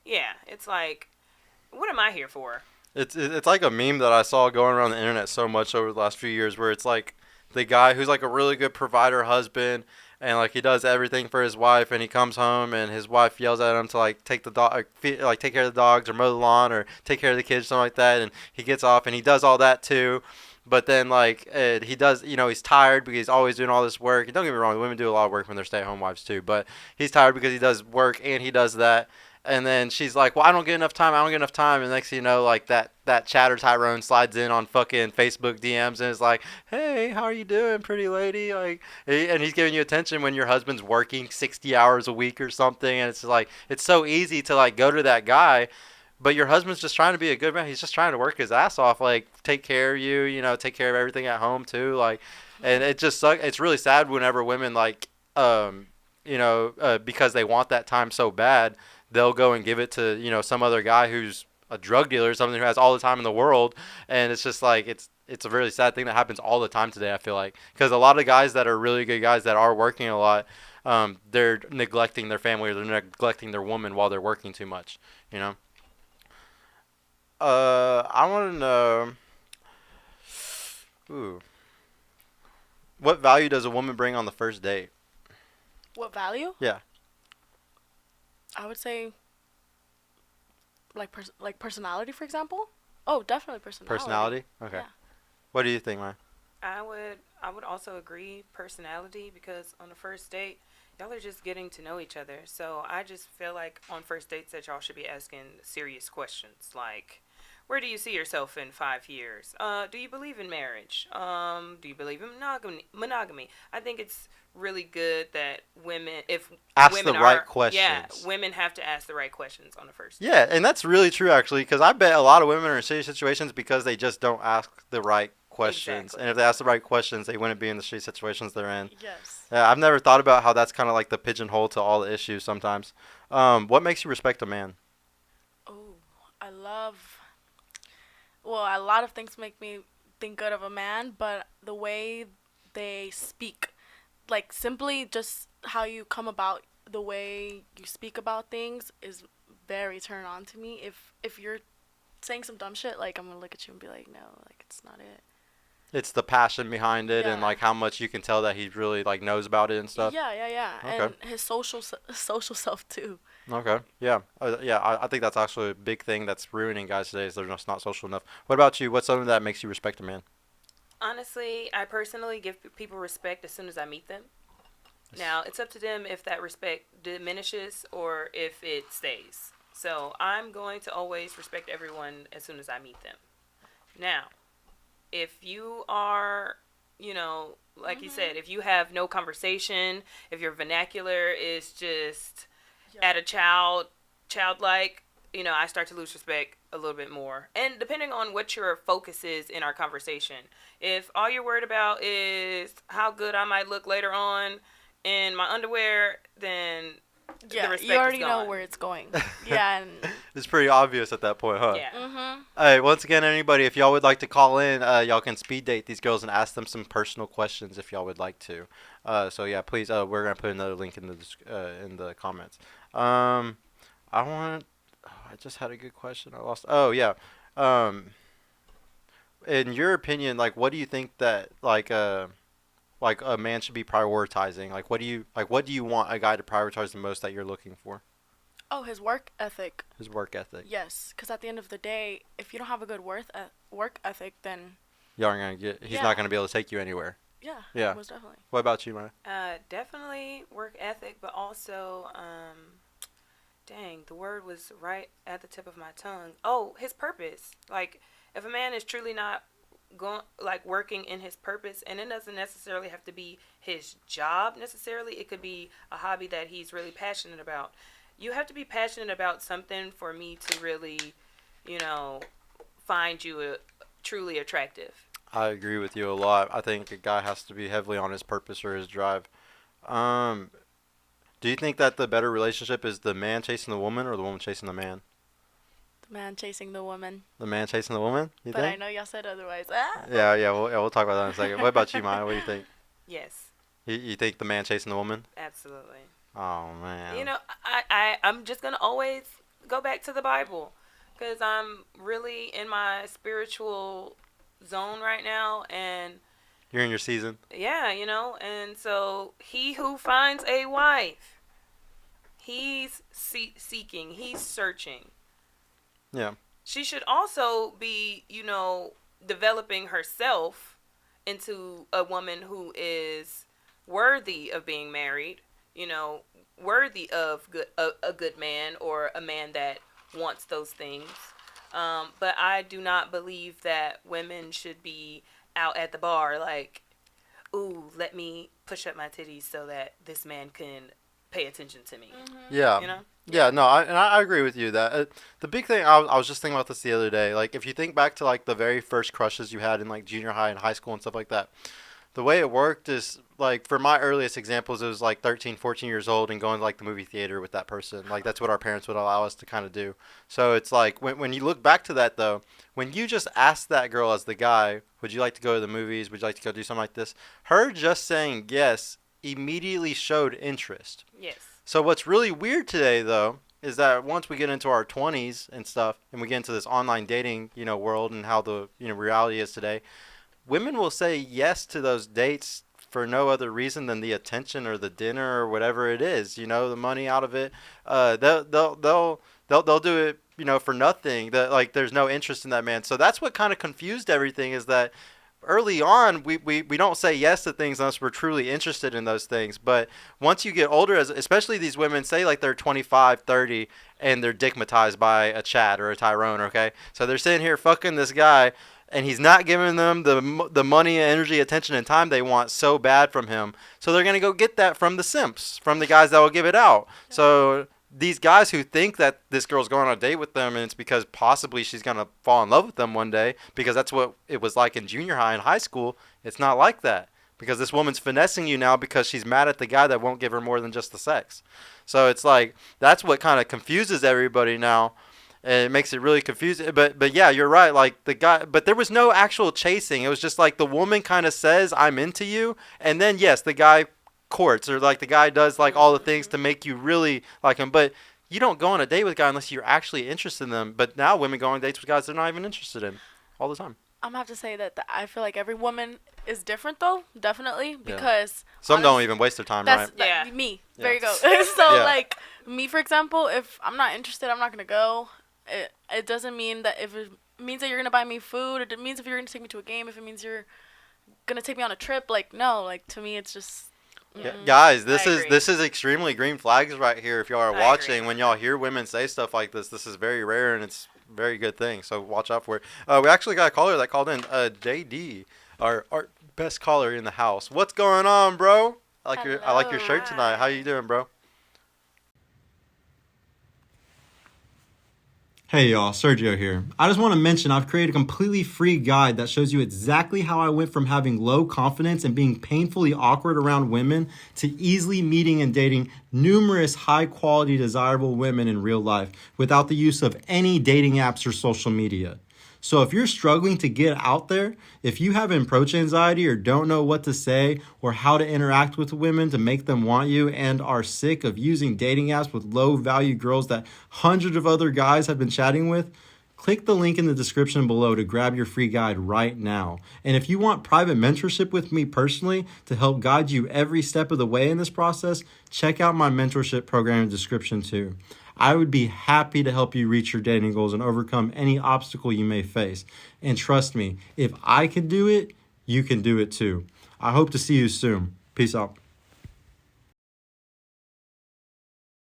Yeah, it's like, what am I here for? It's like a meme that I saw going around the internet so much over the last few years, where it's like the guy who's like a really good provider husband, and like he does everything for his wife, and he comes home and his wife yells at him to like take the dog, like take care of the dogs or mow the lawn or take care of the kids, something like that, and he gets off and he does all that too. But then like he does, he's tired because he's always doing all this work. And don't get me wrong, women do a lot of work when they're stay-at-home wives too. But he's tired because he does work and he does that. And then she's like, "Well, I don't get enough time. I don't get enough time." And next thing you know, like that chatter Tyrone slides in on fucking Facebook DMs and is like, "Hey, how are you doing, pretty lady?" Like, and he's giving you attention when your husband's working 60 hours a week or something. And it's like it's so easy to like go to that guy, but your husband's just trying to be a good man. He's just trying to work his ass off, like take care of you, take care of everything at home too, like. And it just sucks. It's really sad whenever women like, because they want that time so bad, they'll go and give it to some other guy who's a drug dealer or something who has all the time in the world, and it's just like it's a really sad thing that happens all the time today. I feel like because a lot of guys that are really good guys that are working a lot, they're neglecting their family or they're neglecting their woman while they're working too much. You know. I want to know. Ooh, what value does a woman bring on the first date? What value? Yeah. I would say like personality, for example. Oh, definitely personality. Personality. Okay. Yeah. What do you think, man? I would also agree personality because on the first date, y'all are just getting to know each other. So I just feel like on first dates that y'all should be asking serious questions like, where do you see yourself in 5 years? Do you believe in marriage? Do you believe in monogamy? I think it's really good that if Ask women the right are, yeah, questions. women have to ask the right questions on the first date. Yeah, and that's really true actually, because I bet a lot of women are in shitty situations because they just don't ask the right questions. Exactly. And if they ask the right questions, they wouldn't be in the shitty situations they're in. Yes. Yeah, I've never thought about how that's kind of like the pigeonhole to all the issues sometimes. What makes you respect a man? Oh, I love. Well, a lot of things make me think good of a man, but the way they speak, like simply just how you come about, the way you speak about things is very turn on to me. If you're saying some dumb shit, like I'm gonna look at you and be like, no, like it's not it. It's the passion behind it and Yeah. like how much you can tell that he really like knows about it and stuff. Yeah, yeah, yeah, Okay. and his social self too. Okay. Yeah. Yeah. I think that's actually a big thing that's ruining guys today is they're just not social enough. What about you? What's something that makes you respect a man? Honestly, I personally give people respect as soon as I meet them. Now, it's up to them if that respect diminishes or if it stays. So, I'm going to always respect everyone as soon as I meet them. Now, if you are, like you said, if you have no conversation, if your vernacular is just Yeah. at a childlike, I start to lose respect a little bit more. And depending on what your focus is in our conversation, if all you're worried about is how good I might look later on in my underwear, then the Yeah, respect you already is know gone. where it's going. Yeah, and It's pretty obvious at that point, huh? Yeah. Hey, once again, anybody, if y'all would like to call in, y'all can speed date these girls and ask them some personal questions if y'all would like to. So yeah, please. We're gonna put another link in the comments. I want. Oh, I just had a good question. I lost. Oh yeah. Um, in your opinion, like, what do you think that like a man should be prioritizing? Like, what do you want a guy to prioritize the most that you're looking for? oh, his work ethic. His work ethic. Yes, because at the end of the day, if you don't have a good work ethic, then Y'all aren't gonna get. He's Yeah. not gonna be able to take you anywhere. yeah, Yeah. most definitely. What about you, Maya? Definitely work ethic, but also, dang, the word was right at the tip of my tongue. Oh, his purpose. Like, if a man is truly not going, like, working in his purpose, and it doesn't necessarily have to be his job necessarily, it could be a hobby that he's really passionate about. You have to be passionate about something for me to really, find you truly attractive. I agree with you a lot. I think a guy has to be heavily on his purpose or his drive. Um, do you think that the better relationship is the man chasing the woman or the woman chasing the man? The man chasing the woman. The man chasing the woman? You But I think? know y'all said otherwise. Ah. We'll talk about that in a second. What about you, Maya? What do you think? Yes, You think the man chasing the woman? absolutely. Oh man. I'm just gonna always go back to the Bible, because I'm really in my spiritual zone right now, and You're in your season. yeah, and so he who finds a wife, he's seeking, he's searching. Yeah. She should also be, developing herself into a woman who is worthy of being married, worthy of a good man, or a man that wants those things. But I do not believe that women should be out at the bar like, ooh, let me push up my titties so that this man can pay attention to me. Mm-hmm. Yeah. Yeah, no, I agree with you that the big thing, I was just thinking about this the other day. Like, if you think back to like the very first crushes you had in like junior high and high school and stuff like that, the way it worked is like, for my earliest examples, it was like 13, 14 years old and going to like the movie theater with that person. Like, that's what our parents would allow us to kind of do. So it's like, when you look back to that though, when you just asked that girl as the guy, would you like to go to the movies? Would you like to go do something like this? Her just saying yes immediately showed interest. Yes. So what's really weird today, though, is that once we get into our 20s and stuff, and we get into this online dating, world and how the, reality is today, women will say yes to those dates for no other reason than the attention or the dinner or whatever it is, the money out of it. They'll do it, for nothing. That, like, there's no interest in that man. So that's what kind of confused everything, is that early on, we don't say yes to things unless we're truly interested in those things. But once you get older, especially these women, say like they're 25, 30, and they're dickmatized by a Chad or a Tyrone, okay? So they're sitting here fucking this guy, and he's not giving them the money, energy, attention, and time they want so bad from him. So they're going to go get that from the simps, from the guys that will give it out. So these guys who think that this girl's going on a date with them and it's because possibly she's going to fall in love with them one day, because that's what it was like in junior high and high school, it's not like that. Because this woman's finessing you now because she's mad at the guy that won't give her more than just the sex. So it's like, that's what kind of confuses everybody now. And it makes it really confusing. But yeah, you're right. Like, the guy, but there was no actual chasing. It was just like the woman kind of says, I'm into you. And then, yes, the guy courts, or like the guy does like all the things to make you really like him. But you don't go on a date with a guy unless you're actually interested in them. But now women go on dates with guys they're not even interested in all the time. I'm gonna have to say that I feel like every woman is different, though, definitely, because some don't even waste their time, right? Me. Yeah. There you go. So like me, for example, if I'm not interested, I'm not gonna go. It doesn't mean that if it means that you're gonna buy me food, it means if you're gonna take me to a game, if it means you're gonna take me on a trip, like, no, like, to me it's just. Yeah, guys, this is extremely green flags right here. If y'all are watching, when y'all hear women say stuff like this is very rare, and it's a very good thing. So watch out for it. We actually got a caller that called in, JD, our best caller in the house. What's going on, bro? I like your shirt tonight. How you doing, bro? Hey y'all, Sergio here. I just want to mention I've created a completely free guide that shows you exactly how I went from having low confidence and being painfully awkward around women to easily meeting and dating numerous high quality desirable women in real life without the use of any dating apps or social media. So if you're struggling to get out there, if you have approach anxiety or don't know what to say or how to interact with women to make them want you, and are sick of using dating apps with low value girls that hundreds of other guys have been chatting with, click the link in the description below to grab your free guide right now. And if you want private mentorship with me personally to help guide you every step of the way in this process, check out my mentorship program in the description too. I would be happy to help you reach your dating goals and overcome any obstacle you may face. And trust me, if I can do it, you can do it too. I hope to see you soon. Peace out.